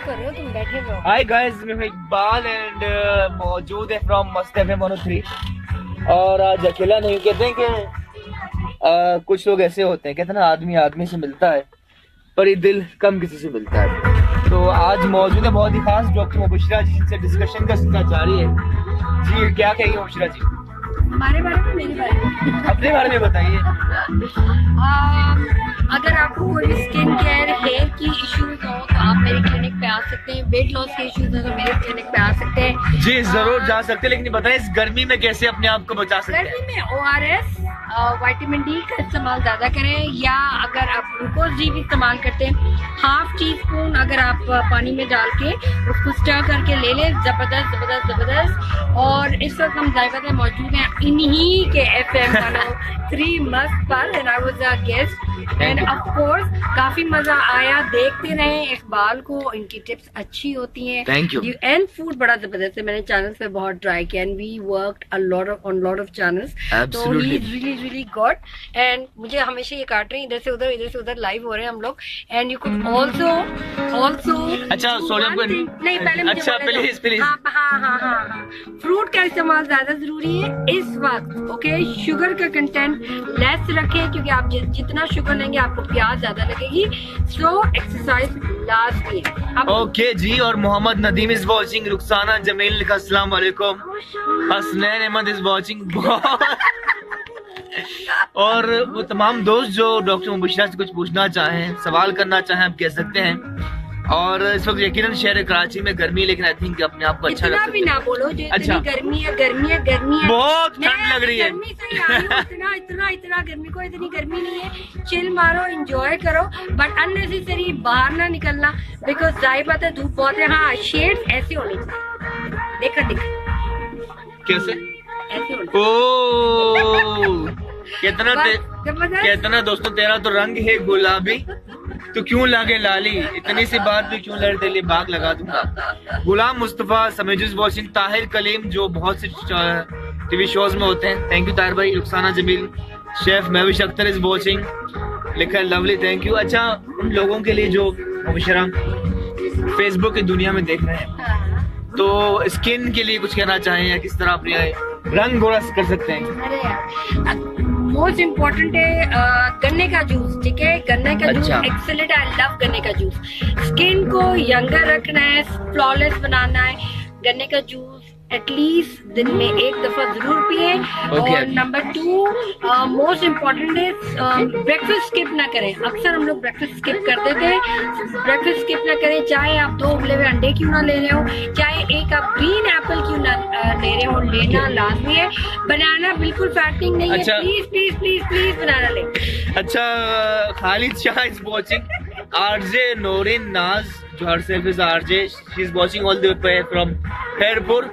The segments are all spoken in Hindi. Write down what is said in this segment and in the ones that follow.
कर रहे हो तुम? बैठे हुए हो? हाय गाइस, मैं इकबाल एंड मौजूद है फ्रॉम मस्त एफएम 103 और आज अकेला नहीं। कहते हैं कि कुछ लोग ऐसे होते हैं, कहते हैं ना, आदमी आदमी से मिलता है पर ये दिल कम किसी से मिलता है। तो आज मौजूद है बहुत ही खास डॉक्टर मुबशिरा जी, जिनसे डिस्कशन का सिलसिला जारी है। जी क्या कहेंगे मुबशिरा जी? हमारे बारे में, मेरे बारे में? अपने बारे में बताइए। अगर आपको कोई स्किन केयर हेयर की इश्यूज हो तो आप मेरे क्लिनिक पे आ सकते हैं। वेट लॉस के इश्यूज हो तो मेरे क्लिनिक पे आ सकते हैं। जी जरूर जा सकते हैं, लेकिन बताएं इस गर्मी में कैसे अपने आप को बचा सकते हैं? गर्मी में ORS, विटामिन डी का इस्तेमाल ज्यादा करें, या अगर आप ग्लूकोज डी भी इस्तेमाल करते हैं, हाफ टी स्पून अगर आप पानी में डाल के उसको स्टर करके ले लें। जबरदस्त जबरदस्त जबरदस्त। और इस वक्त हम जायका में मौजूद हैं इन्हीं के FM 103 मस्त पर, and I was a guest end of course काफी मजा आया। देखते रहें इकबाल को, इनकी टिप्स अच्छी होती हैं। Thank you. एंड फूड बड़ा जबरदस्त है। मैंने चैनल्स पे बहुत ट्राई किया and we worked a lot of channels. तो he is really good and मुझे हमेशा ये काट रहे हैं इधर से उधर लाइव हो रहे हैं हम लोग। एंड यू कुड ऑल्सो अच्छा सोडियम नहीं, पहले अच्छा प्लीज हाँ, फ्रूट का इस्तेमाल ज्यादा जरूरी है इस वक्त। ओके, शुगर का कंटेंट लेस रखें क्योंकि आप जितना शुगर लेंगे आपको प्यास ज्यादा लगेगी। सो एक्सरसाइज लाजमी है। ओके जी। और मोहम्मद नदीम इज वॉचिंग, रुखसाना जमील लिखा अस्सलाम वालेकुम, हसनैन अहमद इज वॉचिंग। और वो तमाम दोस्त जो डॉक्टर मुबशिरा से कुछ पूछना चाहें, सवाल करना चाहें, आप कह सकते हैं। और इस वक्त यकीनन शहर कराची में गर्मी है, लेकिन आई थिंक अपने आप को अच्छा इतना रख भी सकते ना हैं। बोलो जो अच्छा। इतनी गर्मी है बहुत ठंड लग रही है। गर्मी से ही आई हूं, इतना गर्मी को इतनी गर्मी नहीं है। चिल मारो, एंजॉय करो, बट अननेसेसरी बाहर ना निकलना बिकॉज जाहिर बात है धूप बहुत है। हाँ, शेड्स ऐसे होने चाहिए। देखा कैसे? ऐसे होने ओ कितना दोस्तों तेरा तो रंग है गुलाबी, तो क्यों लागे लाली, इतनी सी बात भी क्यों लड़ते लिए बाग लगा दूंगा। गुलाम मुस्तफा समेजुस वॉचिंग, ताहिर कलीम जो बहुत से टीवी शोज में होते हैं, थैंक यू ताहिर भाई। Rukhsana Jamil, chef Mahvish Akhtar is watching, लिखा है लवली, थैंक यू। अच्छा, उन लोगों के लिए जो मुबशिरा फेसबुक की दुनिया में देख रहे हैं, तो स्किन के लिए कुछ कहना चाहें या किस तरह अपने रंग गोरा कर सकते हैं? अरे यार, मोस्ट इम्पोर्टेंट है गन्ने का जूस। ठीक है, गन्ने का जूस एक्सेलेंट, आई लव गन्ने का जूस। स्किन को यंगर रखना है, फ्लॉलेस बनाना है। गन्ने का जूस एटलीस्ट दिन में एक दफा जरूर पिए। और नंबर 2 मोस्ट इम्पोर्टेंट है ब्रेकफास्ट स्किप ना करें। अक्सर हम लोग ब्रेकफास्ट स्किप कर देते हैं। ब्रेकफास्ट स्किप ना करें, चाहे आप 2 उबले हुए अंडे क्यों ना ले रहे हो, चाहे एक आप ग्रीन एप्पल क्यों ना ले रहे हो, लेना लाजमी है। बनाना बिल्कुल फैटिंग नहीं है। प्लीज बनाना ले। अच्छा, Khalid Shah is watching, RJ Noreen Naz जो herself is RJ, she is watching all the way from Khairpur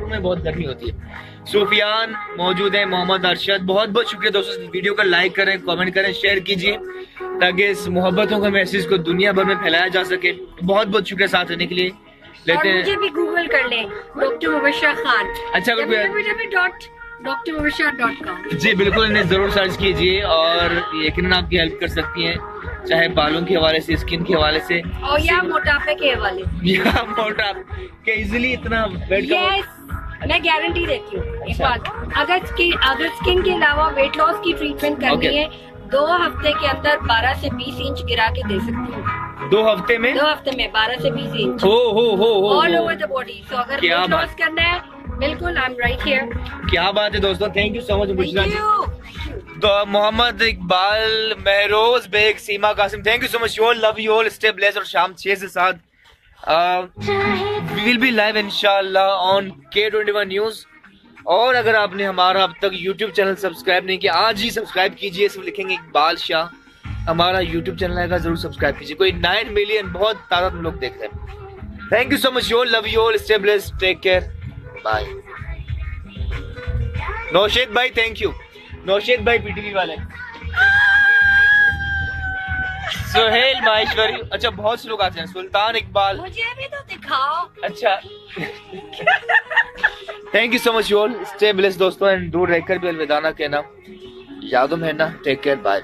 में बहुत गर्मी होती है। सुफियान मौजूद है, मोहम्मद अरशद, बहुत बहुत शुक्रिया दोस्तों। वीडियो को लाइक करें, कमेंट करें, शेयर कीजिए ताकि इस मोहब्बतों का मैसेज को दुनिया भर में फैलाया जा सके। बहुत बहुत शुक्रिया साथ रहने के लिए। लेते हैं, मुझे भी गूगल कर ले, डॉक्टर मुबशिरा खान। अच्छा, www.drmubasshiraa.com। जी बिल्कुल, इन्हें जरूर सर्च कीजिए और यकीनन आपकी हेल्प कर सकती हैं, चाहे बालों के हवाले से, स्किन के हवाले से, और या मोटापे के हवाले या मोटापे इजिली इतना वेट मैं गारंटी देती हूँ। एक बात, अगर स्किन के अलावा वेट लॉस की ट्रीटमेंट करनी है, 2 हफ्ते के अंदर 12 से 20 इंच गिरा के दे सकती हूँ। 2 हफ्ते में 12 से 20 इंच हो ऑल ओवर द बॉडी। तो अगर वेट लॉस करना है, बिल्कुल आई एम राइट हियर। क्या बात है दोस्तों, thank you so much Mubashira ji. तो Mohammad Iqbal, Mehroz Baig, Seema Qasim, thank you so much, you all, love you all, stay blessed. और शाम 6 से 7 वी विल बी लाइव इंशाल्लाह ऑन K21 न्यूज। और अगर आपने हमारा अब तक YouTube चैनल सब्सक्राइब नहीं किया, आज ही सब्सक्राइब कीजिए। सिर्फ लिखेंगे इकबाल शाह, हमारा YouTube चैनल आएगा, जरूर सब्सक्राइब कीजिए। कोई 9 मिलियन बहुत तादाद में लोग देख रहे हैं। Thank you so much, you all, love you all, stay blessed, take care, bye. Naushed भाई, थैंक यू। नौशेद भाई पीटीवी वाले, सोहेल माहेश्वरी, अच्छा बहुत से लोग आते हैं। सुल्तान इकबाल, मुझे भी तो दिखाओ। अच्छा thank you so much you all, stay blessed दोस्तों, एंड दूर रहकर भी अलविदा ना कहना, यादों में है ना, टेक केयर, बाय।